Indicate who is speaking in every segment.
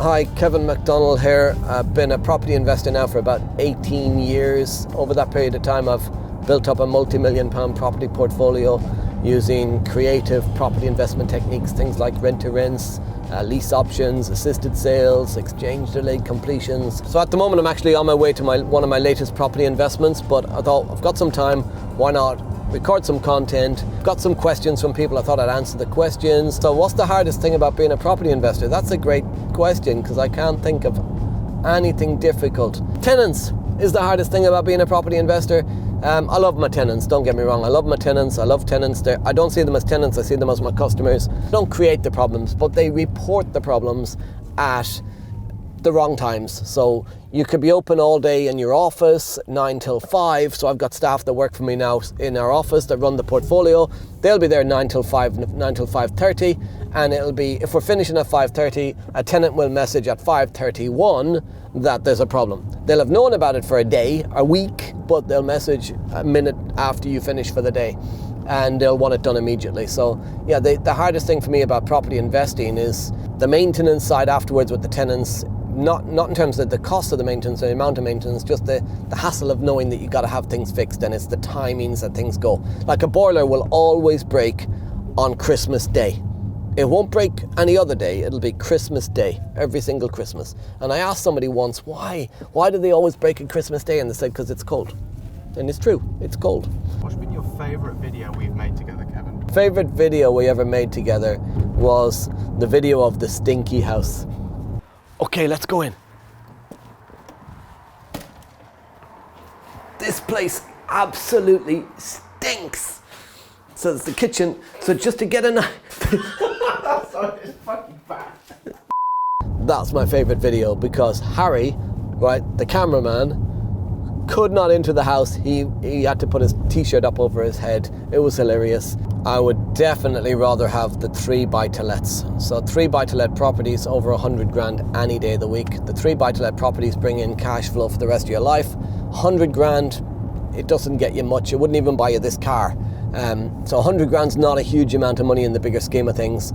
Speaker 1: Hi, Kevin McDonald here. I've been a property investor now for about 18 years. Over that period of time, I've built up a multi-million-pound property portfolio using creative property investment techniques, things like rent-to-rents, lease options, assisted sales, exchange delayed completions. So at the moment, I'm actually on my way to one of my latest property investments, but I thought I've got some time, why not record some content? Got some questions from people, I thought I'd answer the questions. So what's the hardest thing about being a property investor? That's a great question because I can't think of anything difficult. Tenants is the hardest thing about being a property investor. I love my tenants, don't get me wrong. I love my tenants, I love tenants. I don't see them as tenants, I see them as my customers. They don't create the problems, but they report the problems at the wrong times. So you could be open all day in your office, 9 till 5. So I've got staff that work for me now in our office that run the portfolio. They'll be there 9 till 5, 9 till 5:30. And it'll be, if we're finishing at 5:30, a tenant will message at 5:31 that there's a problem. They'll have known about it for a day, a week, but they'll message a minute after you finish for the day. And they'll want it done immediately. So yeah, the hardest thing for me about property investing is the maintenance side afterwards with the tenants. Not in terms of the cost of the maintenance, the amount of maintenance, just the hassle of knowing that you got to have things fixed, and it's the timings that things go. Like a boiler will always break on Christmas Day. It won't break any other day, it'll be Christmas Day, every single Christmas. And I asked somebody once, why do they always break on Christmas Day? And they said, because it's cold. And it's true, it's cold.
Speaker 2: What's been your favourite video we've made together, Kevin?
Speaker 1: Favourite video we ever made together was the video of the stinky house. Okay, let's go in. This place absolutely stinks. So it's the kitchen. So just to get a
Speaker 2: It's fucking bad.
Speaker 1: That's my favorite video because Harry, right, the cameraman, could not enter the house. He had to put his t-shirt up over his head. It was hilarious. I would definitely rather have the 3 buy-to-lets. So 3 buy-to-let properties over 100 grand any day of the week. The 3 buy-to-let properties bring in cash flow for the rest of your life. 100 grand, it doesn't get you much. It wouldn't even buy you this car. So 100 grand's not a huge amount of money in the bigger scheme of things.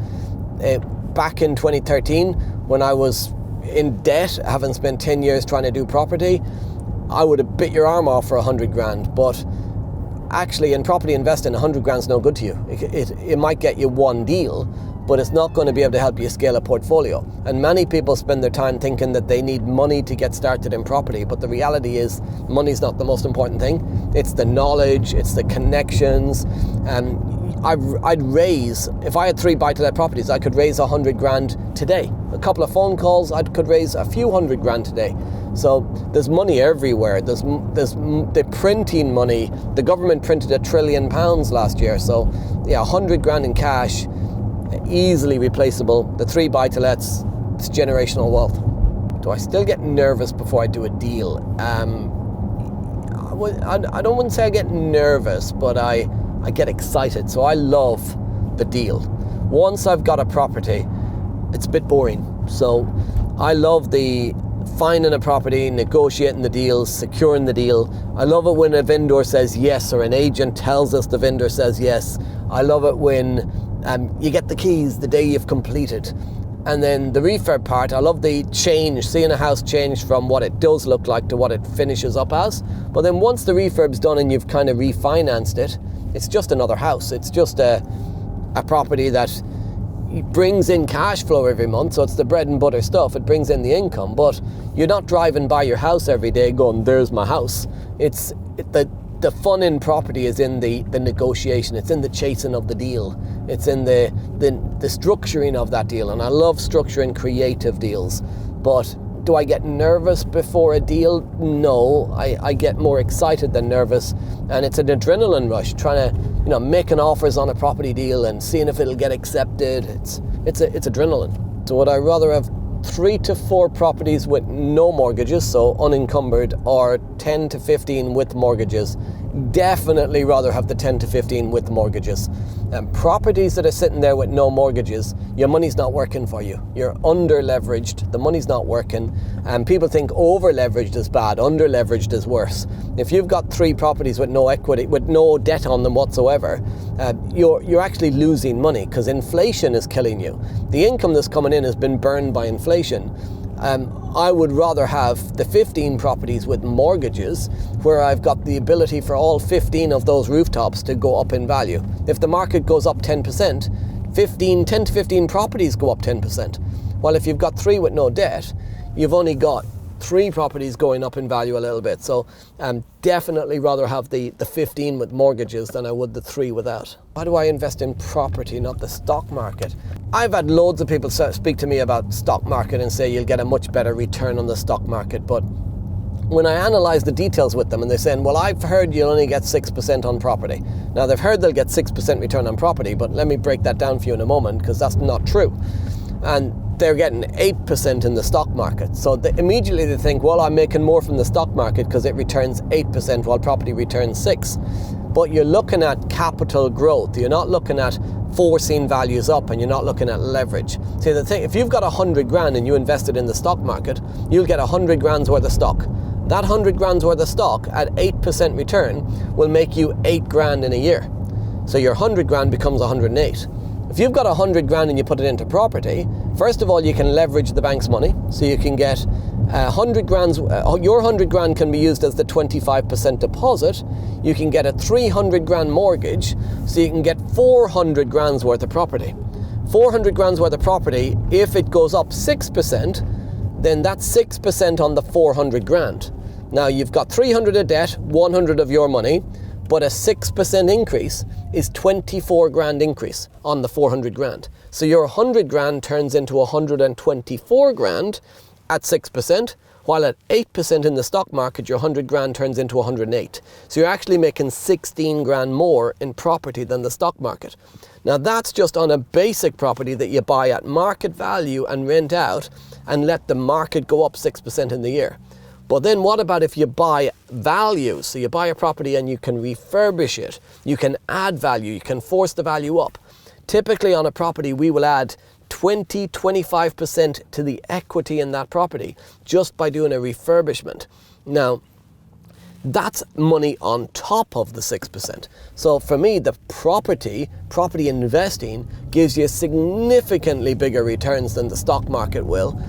Speaker 1: Back in 2013, when I was in debt, having spent 10 years trying to do property, I would have bit your arm off for 100 grand, but actually in property investing, 100 grand's no good to you. It might get you one deal, but it's not going to be able to help you scale a portfolio. And many people spend their time thinking that they need money to get started in property, but the reality is money's not the most important thing. It's the knowledge, it's the connections. I'd raise, if I had 3 buy-to-let properties, I could raise 100 grand today. A couple of phone calls, I could raise a few hundred grand today. So there's money everywhere. There's the printing money. The government printed £1 trillion last year. So yeah, 100 grand in cash, easily replaceable. The 3 buy-to-lets, it's generational wealth. Do I still get nervous before I do a deal? I wouldn't say I get nervous, but I get excited. So I love the deal. Once I've got a property, it's a bit boring. So I love the finding a property, negotiating the deals, securing the deal. I love it when a vendor says yes, or an agent tells us the vendor says yes. I love it when you get the keys the day you've completed. And then the refurb part, I love the change, seeing a house change from what it does look like to what it finishes up as. But then once the refurb's done and you've kind of refinanced it, it's just another house. It's just a property that brings in cash flow every month, so it's the bread and butter stuff. It brings in the income, but you're not driving by your house every day going, there's my house. The fun in property is in the negotiation. It's in the chasing of the deal. It's in the structuring of that deal, and I love structuring creative deals. But do I get nervous before a deal? No, I get more excited than nervous, and it's an adrenaline rush trying to making offers on a property deal and seeing if it'll get accepted. It's adrenaline. So would I rather have 3 to 4 properties with no mortgages, so unencumbered, or 10 to 15 with mortgages? definitely rather have the 10 to 15 with mortgages. And properties that are sitting there with no mortgages, your money's not working for you. You're under leveraged, the money's not working, and people think over leveraged is bad, under leveraged is worse. If you've got 3 properties with no equity, with no debt on them whatsoever, you're actually losing money because inflation is killing you. The income that's coming in has been burned by inflation. I would rather have the 15 properties with mortgages where I've got the ability for all 15 of those rooftops to go up in value. If the market goes up 10%, 10 to 15 properties go up 10%. While if you've got 3 with no debt, you've only got 3 properties going up in value a little bit. So definitely rather have the 15 with mortgages than I would the 3 without. Why do I invest in property, not the stock market? I've had loads of people speak to me about stock market and say you'll get a much better return on the stock market. But when I analyze the details with them and they're saying, well, I've heard you'll only get 6% on property. Now they've heard they'll get 6% return on property, but let me break that down for you in a moment because that's not true. And they're getting 8% in the stock market. So immediately they think, well, I'm making more from the stock market because it returns 8% while property returns 6%. But you're looking at capital growth. You're not looking at forcing values up, and you're not looking at leverage. See, the thing, if you've got 100 grand and you invested in the stock market, you'll get 100 grand's worth of stock. That 100 grand's worth of stock at 8% return will make you 8 grand in a year. So your 100 grand becomes 108. If you've got 100 grand and you put it into property, first of all, you can leverage the bank's money. So you can get 100 grand, your 100 grand can be used as the 25% deposit. You can get a 300 grand mortgage, so you can get 400 grand's worth of property. 400 grand's worth of property, if it goes up 6%, then that's 6% on the 400 grand. Now you've got 300 of debt, 100 of your money, but a 6% increase is 24 grand increase on the 400 grand. So your 100 grand turns into 124 grand at 6%, while at 8% in the stock market, your 100 grand turns into 108. So you're actually making 16 grand more in property than the stock market. Now that's just on a basic property that you buy at market value and rent out and let the market go up 6% in the year. But then what about if you buy value? So you buy a property and you can refurbish it. You can add value. You can force the value up. Typically on a property, we will add 20-25% to the equity in that property just by doing a refurbishment. Now, that's money on top of the 6%. So for me, the property investing gives you significantly bigger returns than the stock market will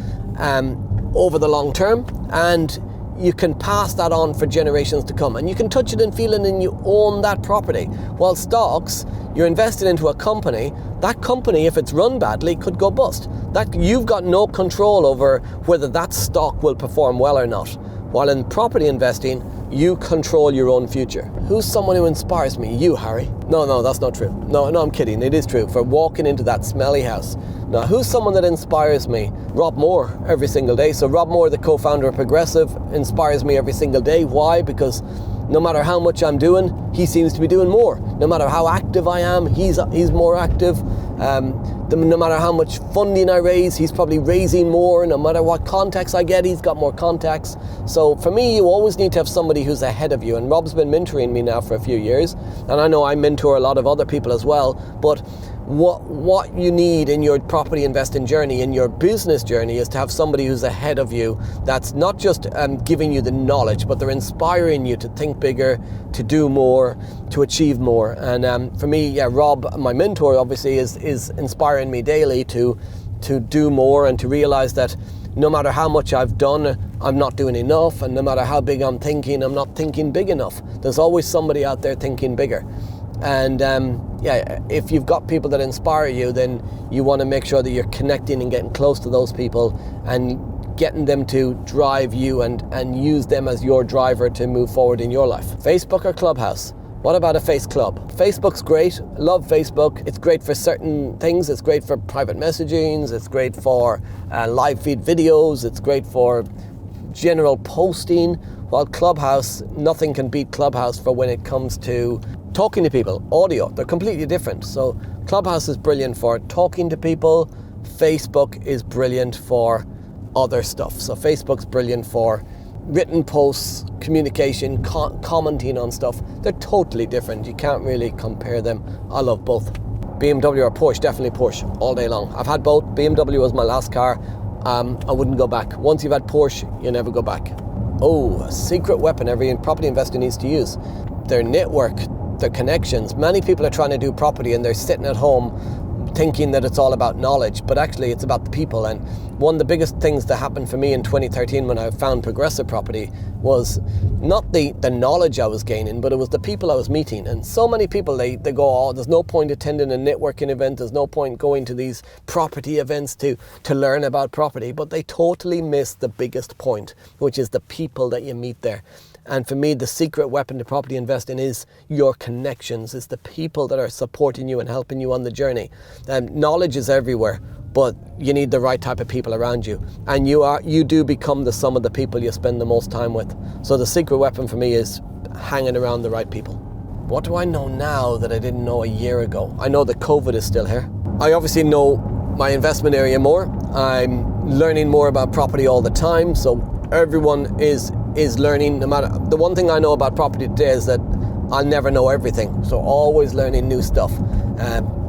Speaker 1: over the long term, and you can pass that on for generations to come, and you can touch it and feel it and you own that property. While stocks, you're invested into a company. That company, if it's run badly, could go bust. That you've got no control over whether that stock will perform well or not. While in property investing, you control your own future. Who's someone who inspires me? You, Harry. No, that's not true. No, I'm kidding. It is true. For walking into that smelly house. Now, who's someone that inspires me? Rob Moore every single day. So Rob Moore, the co-founder of Progressive, inspires me every single day. Why? Because no matter how much I'm doing, he seems to be doing more. No matter how active I am, he's more active. No matter how much funding I raise, he's probably raising more. No matter what contacts I get, he's got more contacts. So for me, you always need to have somebody who's ahead of you. And Rob's been mentoring me now for a few years. And I know I mentor a lot of other people as well. But what you need in your property investing journey, in your business journey, is to have somebody who's ahead of you, that's not just giving you the knowledge, but they're inspiring you to think bigger, to do more, to achieve more. And for me, Rob, my mentor, obviously is inspiring me daily to do more and to realize that no matter how much I've done, I'm not doing enough, and no matter how big I'm not thinking big enough. There's always somebody out there thinking bigger. And if you've got people that inspire you, then you want to make sure that you're connecting and getting close to those people and getting them to drive you and use them as your driver to move forward in your life. Facebook or Clubhouse? What about a Face Club? Facebook's great. Love Facebook. It's great for certain things. It's great for private messaging. It's great for live feed videos. It's great for general posting. While Clubhouse, nothing can beat Clubhouse for when it comes to talking to people. Audio, they're completely different. So Clubhouse is brilliant for talking to people. Facebook is brilliant for other stuff. So Facebook's brilliant for written posts, communication, commenting on stuff, they're totally different. You can't really compare them. I love both. BMW or Porsche, definitely Porsche all day long. I've had both. BMW was my last car. I wouldn't go back. Once you've had Porsche, you never go back. Oh, a secret weapon every property investor needs to use. Their network, their connections. Many people are trying to do property and they're sitting at home thinking that it's all about knowledge, but actually it's about the people. And one of the biggest things that happened for me in 2013 when I found Progressive Property was not the knowledge I was gaining, but it was the people I was meeting. And so many people, they go, oh, there's no point attending a networking event, there's no point going to these property events to learn about property, but they totally miss the biggest point, which is the people that you meet there. And for me, the secret weapon to property investing is your connections. It's the people that are supporting you and helping you on the journey. Knowledge is everywhere, but you need the right type of people around you. And you do become the sum of the people you spend the most time with. So the secret weapon for me is hanging around the right people. What do I know now that I didn't know a year ago? I know that COVID is still here. I obviously know my investment area more. I'm learning more about property all the time. So everyone is learning. No matter, the one thing I know about property today is that I'll never know everything, so always learning new stuff.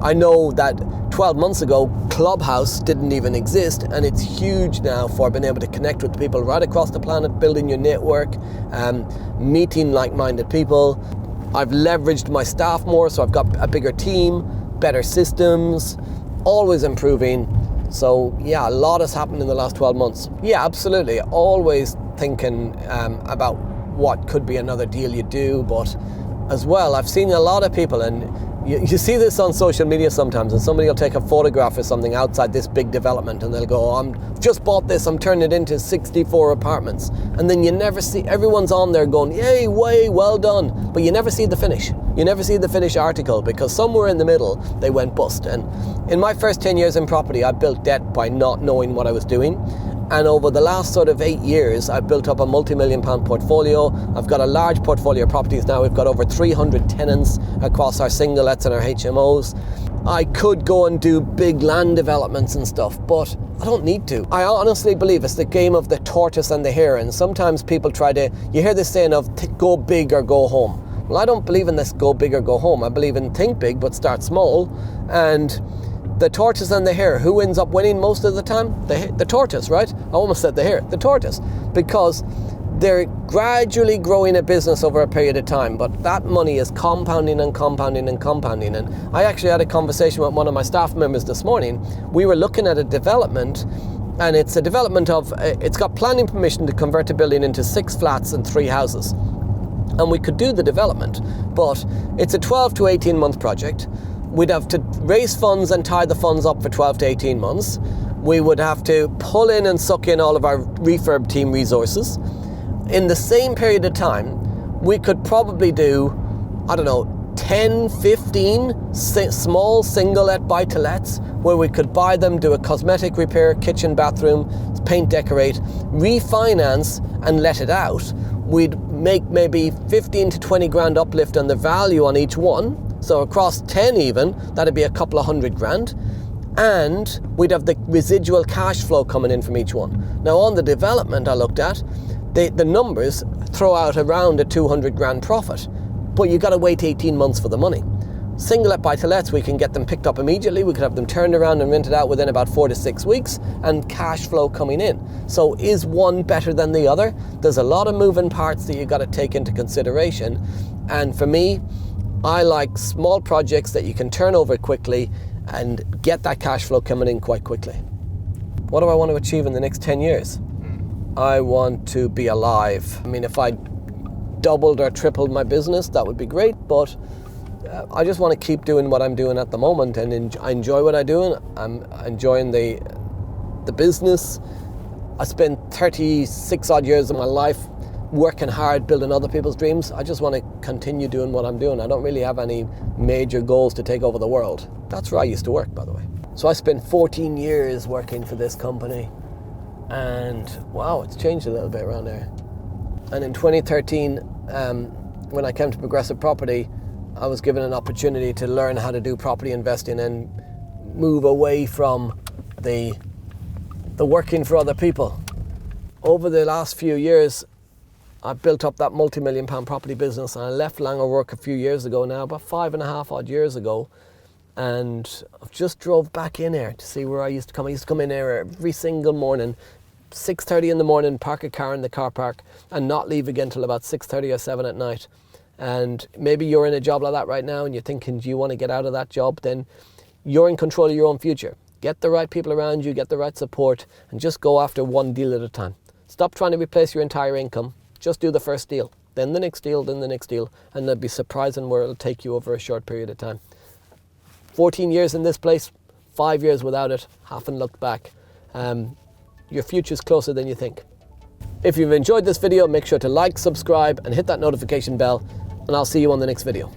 Speaker 1: I know that 12 months ago Clubhouse didn't even exist, and it's huge now for being able to connect with people right across the planet, building your network, meeting like-minded people. I've leveraged my staff more, so I've got a bigger team, better systems, always improving. So yeah, a lot has happened in the last 12 months. Yeah, absolutely. Always thinking about what could be another deal you do, but as well, I've seen a lot of people, and you see this on social media sometimes, and somebody will take a photograph of something outside this big development and they'll go, I've just bought this, I'm turning it into 64 apartments. And then you never see, everyone's on there going, yay, way, well done. But you never see the finish. You never see the finished article, because somewhere in the middle, they went bust. And in my first 10 years in property, I built debt by not knowing what I was doing. And over the last sort of 8 years, I've built up a multi-million pound portfolio. I've got a large portfolio of properties now. We've got over 300 tenants across our single-lets and our HMOs. I could go and do big land developments and stuff, but I don't need to. I honestly believe it's the game of the tortoise and the hare. And sometimes people you hear this saying of go big or go home. Well, I don't believe in this go big or go home. I believe in think big, but start small. And the tortoise and the hare, who ends up winning most of the time? The tortoise, right? I almost said the hare, the tortoise, because they're gradually growing a business over a period of time, but that money is compounding and compounding and compounding. And I actually had a conversation with one of my staff members this morning. We were looking at a development, and it's a development it's got planning permission to convert a building into 6 flats and 3 houses. And we could do the development, but it's a 12 to 18 month project. We'd have to raise funds and tie the funds up for 12 to 18 months. We would have to pull in and suck in all of our refurb team resources. In the same period of time, we could probably do, 10, 15 small single-let buy-to-lets, where we could buy them, do a cosmetic repair, kitchen, bathroom, paint, decorate, refinance and let it out. We'd make maybe 15 to 20 grand uplift on the value on each one. So across 10 even, that'd be a couple of $100,000. And we'd have the residual cash flow coming in from each one. Now on the development I looked at, the numbers throw out around a 200 grand profit, but you gotta wait 18 months for the money. Single-let buy-to-lets, we can get them picked up immediately. We could have them turned around and rented out within about 4 to 6 weeks, and cash flow coming in. So is one better than the other? There's a lot of moving parts that you gotta take into consideration. And for me, I like small projects that you can turn over quickly and get that cash flow coming in quite quickly. What do I want to achieve in the next 10 years? I want to be alive. I mean, if I doubled or tripled my business, that would be great, but I just want to keep doing what I'm doing at the moment, and I enjoy what I'm doing. I'm enjoying the business. I spent 36 odd years of my life working hard, building other people's dreams. I just want to continue doing what I'm doing. I don't really have any major goals to take over the world. That's where I used to work, by the way. So I spent 14 years working for this company, and wow, it's changed a little bit around there. And in 2013, when I came to Progressive Property, I was given an opportunity to learn how to do property investing and move away from the working for other people. Over the last few years, I built up that multi-million pound property business, and I left Langer work a few years ago now, about 5.5 odd years ago, and I've just drove back in here to see where I used to come. I used to come in here every single morning, 6:30 in the morning, park a car in the car park, and not leave again till about 6:30 or 7 at night. And maybe you're in a job like that right now and you're thinking, do you want to get out of that job? Then you're in control of your own future. Get the right people around you, get the right support, and just go after one deal at a time. Stop trying to replace your entire income. Just do the first deal, then the next deal, then the next deal, and they'll be surprising where it'll take you over a short period of time. 14 years in this place, 5 years without it, haven't looked back. Your future's closer than you think. If you've enjoyed this video, make sure to like, subscribe, and hit that notification bell, and I'll see you on the next video.